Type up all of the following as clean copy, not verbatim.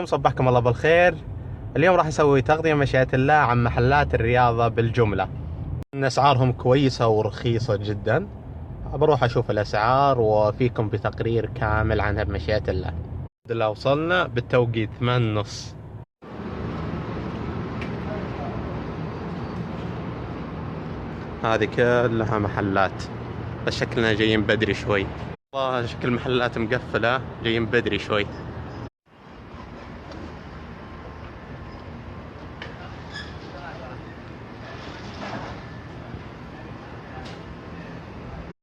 صبحكم الله بالخير. اليوم راح نسوي تغطية مشيئة الله عن محلات الرياضة بالجملة، ان اسعارهم كويسة ورخيصة جدا. بروح اشوف الاسعار وفيكم بتقرير كامل عنها بمشيئة الله. الحمد لله وصلنا بالتوقيت 8:30. هذه كلها محلات، بس شكلنا جايين بدري شوي. والله شكل المحلات مقفلة، جايين بدري شوي.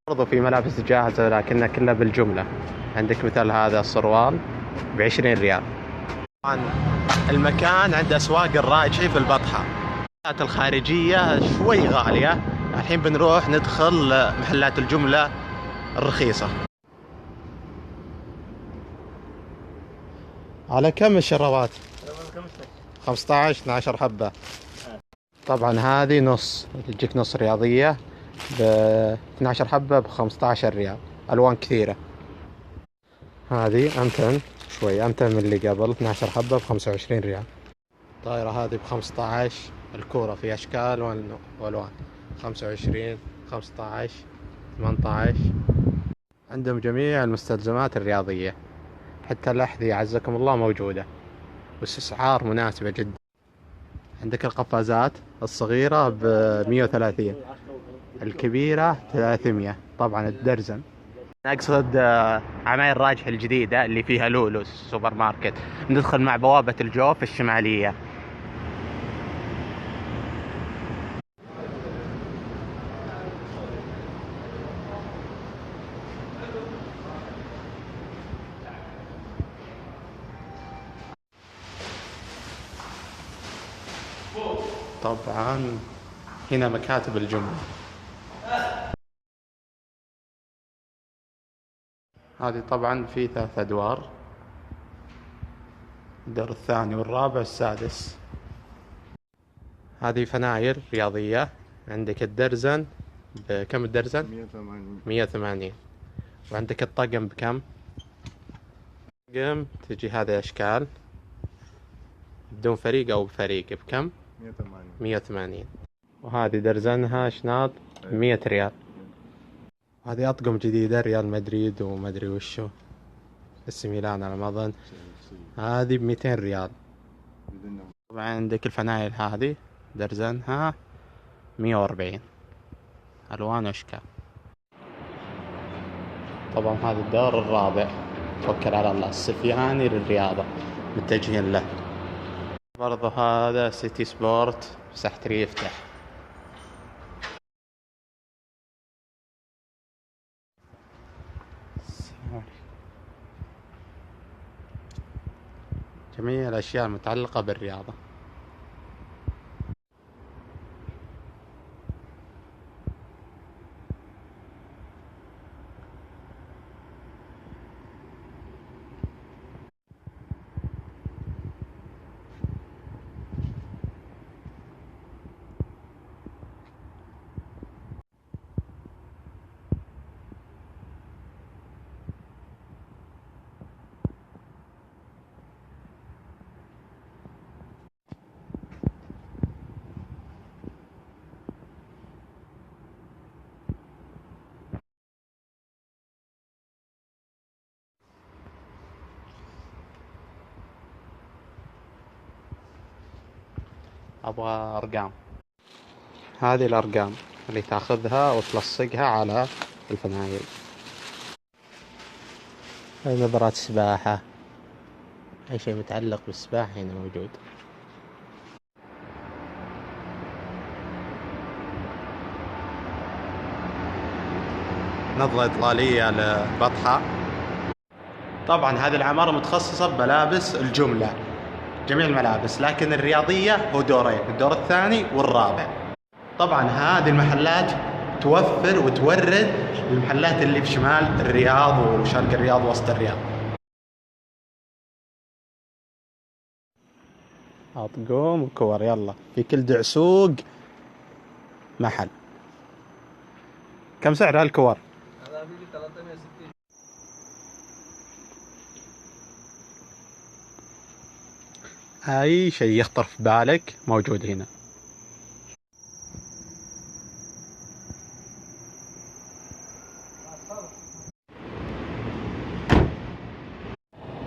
برضو في ملابس جاهزة لكنها كلها بالجملة. عندك مثل هذا السروال ب20 ريال. طبعا المكان عند أسواق الراجحي في البطحة. المحلات الخارجية شوي غالية. الحين بنروح ندخل محلات الجملة الرخيصة. على كم الشرابات؟ 15 12 حبة. طبعا هذه نص، تجيك نص رياضية ب 12 حبة ب 15 ريال. ألوان كثيرة. هذه أمتن شوي، أمتن من اللي قبل، 12 حبة ب 25 ريال. طائرة هذه ب 15. الكورة في أشكال وألوان، 25 15 18. عندهم جميع المستلزمات الرياضية، حتى الأحذية عزكم الله موجودة، والأسعار مناسبة جدا. عندك القفازات الصغيرة ب 130، الكبيرة 300. طبعا الدرزن. أقصد عماير راجح الجديدة اللي فيها لولو سوبر ماركت. ندخل مع بوابة الجوف الشمالية. طبعا هنا مكاتب الجملة. هذه طبعا في 3 أدوار، الدور الثاني والرابع والسادس. هذه فنايل رياضية. عندك الدرزن بكم؟ الدرزن 180. وعندك الطقم بكم؟ الطقم تجي هذه أشكال بدون فريق أو بفريق بكم؟ 180. وهذه درزنها شناط 100 ريال. هذه أطقم جديدة، ريال مدريد ومدري وشو، اس ميلان على ما أظن. هذه ب200 ريال. طبعا عندك الفنايل هذه درزنها 140، ألوان وأشكال. طبعا هذا الدور الرابع، توكل على الله، السفياني للرياضة متجهين له. برضو هذا سيتي سبورت، سحتري يفتح. جميع الأشياء المتعلقة بالرياضة. أبغى أرقام. هذه الأرقام اللي تاخذها وتلصقها على الفنايل. هذه نظارات سباحة، أي شيء متعلق بالسباحة هنا موجود. نظرة إطلالية لبطحة. طبعا هذه العمارة متخصصة بملابس الجملة، جميع الملابس، لكن الرياضية هو دورين، الدور الثاني والرابع. طبعا هذه المحلات توفر وتورد المحلات اللي في شمال الرياض وشرق الرياض ووسط الرياض. أطقم وكور، يلا في كل دعسوق محل. كم سعر هالكور؟ هذا بيجي 360. أي شيء يخطر في بالك موجود هنا.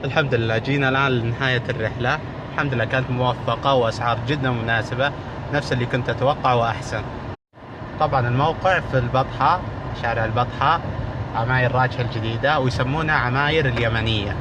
الحمد لله جينا الآن لنهاية الرحلة. الحمد لله كانت موفقة وأسعار جدا مناسبة، نفس اللي كنت أتوقع وأحسن. طبعا الموقع في البطحة، شارع البطحة، عماير راجحة الجديدة، ويسمونها عماير اليمنية.